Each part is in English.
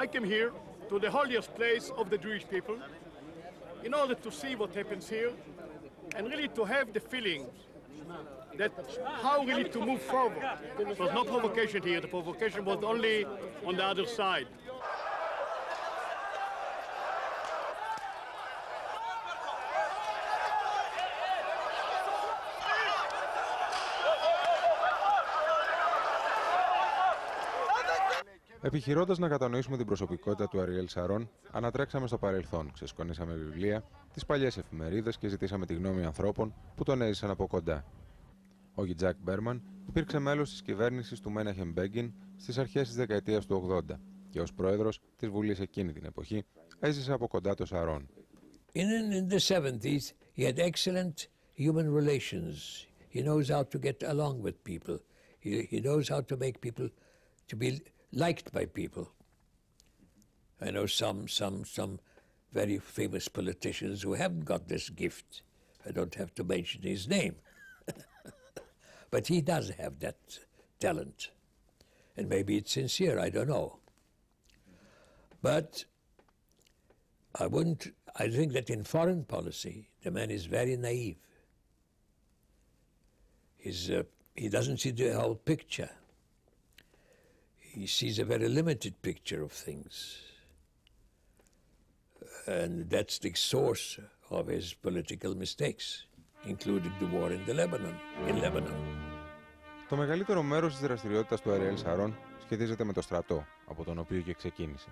I came here to the holiest place of the Jewish people in order to see what happens here and really to have the feeling that how really to move forward. There was no provocation here. The provocation was only on the other side. Επιχειρώντας να κατανοήσουμε την προσωπικότητα του Ariel Sharon, ανατρέξαμε στο παρελθόν, ξεσκονίσαμε βιβλία, τις παλιές εφημερίδες και ζητήσαμε τη γνώμη ανθρώπων που τον έζησαν από κοντά. Ο Γιτσάκ Μπέρμαν υπήρξε μέλος της κυβέρνησης του Μέναχεμ Μπέγκιν στις αρχές της δεκαετίας του 80 και ως πρόεδρος της Βουλής εκείνη την εποχή έζησε από κοντά το Sharon. In the 70s, he had excellent human relations. He knows how to get along with people. He knows how to make people to be liked by people. I know some very famous politicians who haven't got this gift. I don't have to mention his name. But he does have that talent. And maybe it's sincere, I don't know. But I think that in foreign policy, the man is very naive. He doesn't see the whole picture. He sees a very limited picture of things. And that's the source of his political mistakes, including the war in Lebanon. Το μεγαλύτερο μέρος της δραστηριότητας του Ariel Sharon σχετίζεται με το στρατό, από τον οποίο και ξεκίνησε.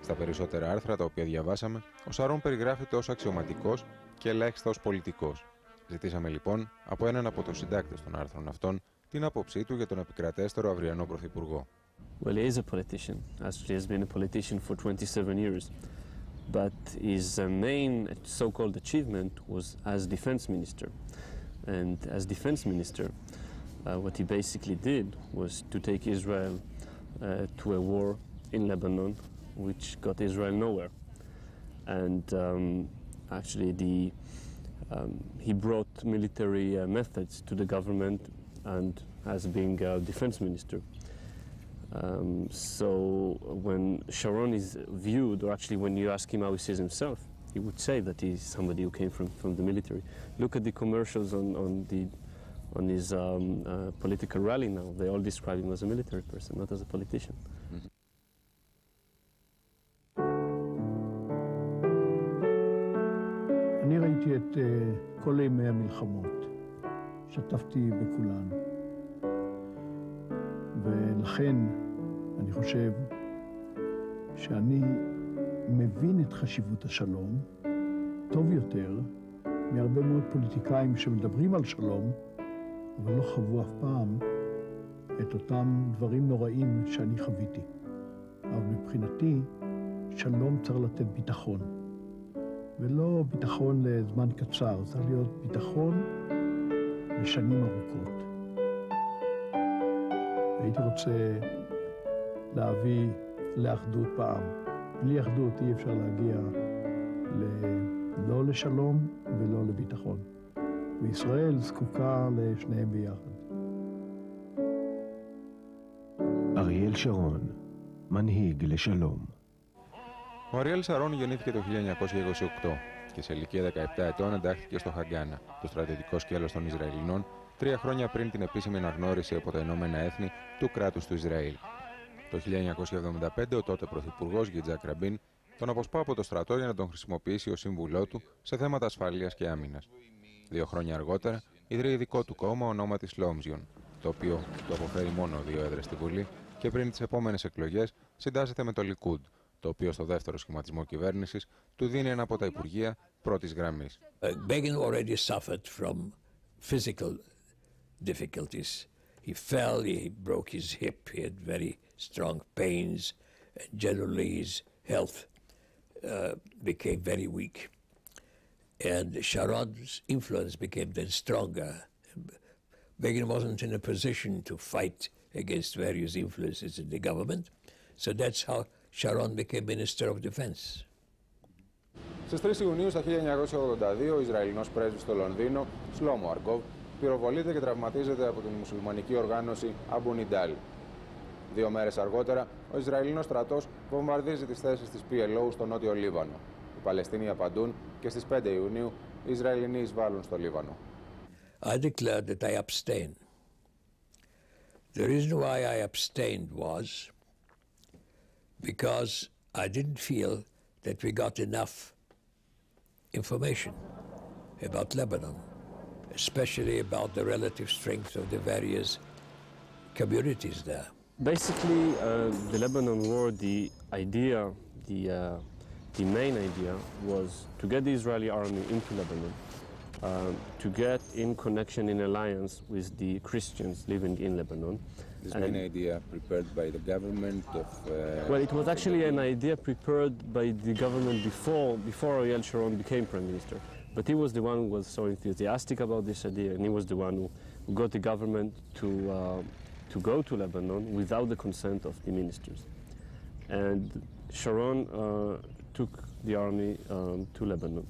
Στα περισσότερα άρθρα τα οποία διαβάσαμε, ο Sharon περιγράφεται ως αξιωματικός και ελάχιστα ως πολιτικός. Ζητήσαμε λοιπόν από έναν από τους συντάκτες των άρθρων αυτών την άποψή του για τον επικρατέστερο αυριανό πρωθυπουργό. Well, he is a politician. Actually, he has been a politician for 27 years. But his main so-called achievement was as defense minister. And as defense minister, what he basically did was to take Israel to a war in Lebanon, which got Israel nowhere. And actually, he brought military methods to the government and as being a defense minister. So when Sharon is viewed, or actually when you ask him how he sees himself, he would say that he's somebody who came from the military. Look at the commercials on his political rally now. They all describe him as a military person, not as a politician. אני ראיתי את כל ימי המלחמות, שתפתי בכולן. ולכן אני חושב שאני מבין את חשיבות השלום טוב יותר מהרבה מאוד פוליטיקאים שמדברים על שלום, אבל לא חוו אף פעם את אותם דברים נוראים שאני חוויתי. אבל מבחינתי, שלום צריך לתת ביטחון. ולא ביטחון לזמן קצר, צריך להיות ביטחון לשנים ארוכות. הייתי רוצה להביא לאחדות בעם. בלי אחדות אי אפשר להגיע לא לשלום ולא לביטחון. וישראל זקוקה לשניהם ביחד. אריאל שרון, מנהיג לשלום. Ο Ariel Sharon γεννήθηκε το 1928 και σε ηλικία 17 ετών εντάχθηκε στο Χαγκάνα, το στρατιωτικό σκέλος των Ισραηλινών, 3 χρόνια πριν την επίσημη αναγνώριση από τα Ηνωμένα Έθνη του κράτους του Ισραήλ. Το 1975 ο τότε πρωθυπουργός Γιτσάκ Ραμπίν τον αποσπά από το στρατό για να τον χρησιμοποιήσει ως σύμβουλό του σε θέματα ασφαλείας και άμυνας. 2 χρόνια αργότερα ιδρύει δικό του κόμμα ονόματι Σλόμζιον, το οποίο το αποφέρει μόνο 2 έδρες στη Βουλή και πριν τις επόμενες εκλογές συντάσσεται με το Λικούντ, το οποίο στο δεύτερο σχηματισμό κυβέρνησης του δίνει ένα από τα υπουργεία πρώτης γραμμής. Begin already suffered from physical difficulties. He fell, he broke his hip, he had very strong pains, and generally his health became very weak. And Sharon's influence became then stronger. Begin wasn't in a position to fight against various influences in the government, so that's how Sharon became Minister of Defense. Στις 3 Ιουνίου στα 1982 ο Ισραηλινός πρέσβης στο Λονδίνο, Σλόμο Αργκόβ, πυροβολείται και τραυματίζεται από την μουσουλμανική οργάνωση Αμπου Νιντάλ. 2 μέρες αργότερα, ο Ισραηλινός στρατός βομβαρδίζει τις θέσεις της PLO στο νότιο Λίβανο. Οι Παλαιστίνοι απαντούν και στις 5 Ιουνίου οι Ισραηλινοί εισβάλλουν στο Λίβανο. I declared that I abstain. The reason why I abstained was because I didn't feel that we got enough information about Lebanon, especially about the relative strength of the various communities there. Basically, the Lebanon war, the main idea was to get the Israeli army into Lebanon, to get in connection, in alliance with the Christians living in Lebanon. This main idea prepared by the government of... Well, it was actually an idea prepared by the government before Ariel Sharon became Prime Minister. But he was the one who was so enthusiastic about this idea, and he was the one who got the government to go to Lebanon without the consent of the ministers. And Sharon took the army to Lebanon,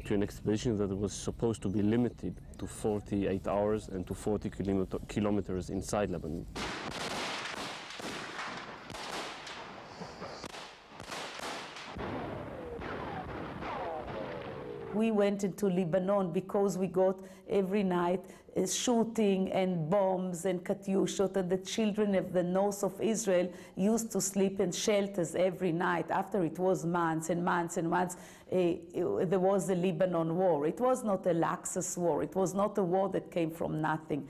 to an expedition that was supposed to be limited to 48 hours and to 40 kilometers inside Lebanon. We went into Lebanon because we got every night shooting and bombs and katyushot, and the children of the north of Israel used to sleep in shelters every night. After it was months and months and months, there was the Lebanon war. It was not a laxus war. It was not a war that came from nothing.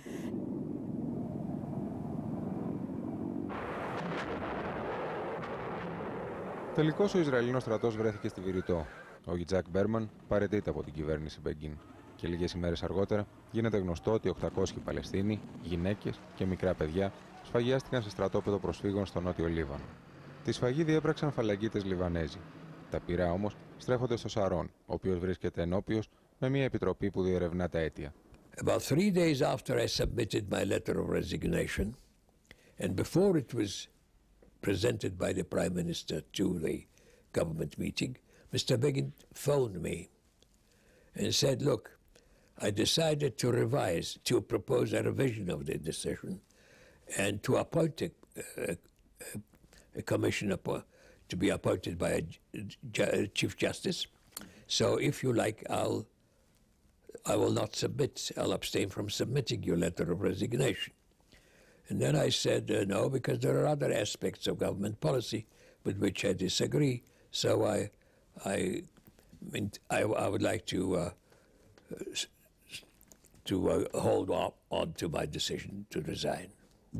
Τελικώς ο Ισραηλινός στρατός βρέθηκε στη Βηρητό. Ο Γιτσάκ Μπέρμαν παραιτείται από την κυβέρνηση Μπεγκίν. Και λίγες ημέρες αργότερα γίνεται γνωστό ότι 800 Παλαιστίνοι, γυναίκες και μικρά παιδιά σφαγιάστηκαν σε στρατόπεδο προσφύγων στο νότιο Λίβανο. Τη σφαγή διέπραξαν φαλαγγίτες Λιβανέζοι. Τα πυρά όμως στρέφονται στο Σαρών, ο οποίος βρίσκεται ενώπιος με μια επιτροπή που διερευνά τα αίτια. About 3 days after I submitted my letter of resignation, and before it was presented by the Prime Minister to the government meeting, Mr. Begin phoned me and said, look, I decided to propose a revision of the decision and to appoint a commissioner to be appointed by a Chief Justice. So if you like, I will not submit, I'll abstain from submitting your letter of resignation. And then I said, no, because there are other aspects of government policy with which I disagree. So I would like to hold on to my decision to resign.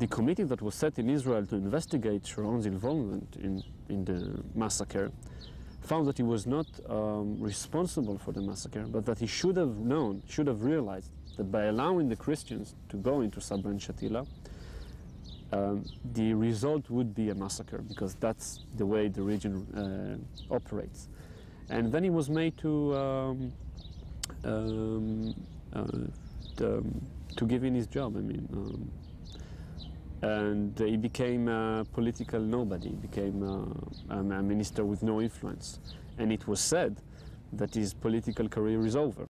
The committee that was set in Israel to investigate Sharon's involvement in the massacre found that he was not responsible for the massacre, but that he should have realized that by allowing the Christians to go into Sabra and Shatila, the result would be a massacre, because that's the way the region operates. And then he was made to give in his job. I mean, and he became a political nobody. He became a minister with no influence. And it was said that his political career is over.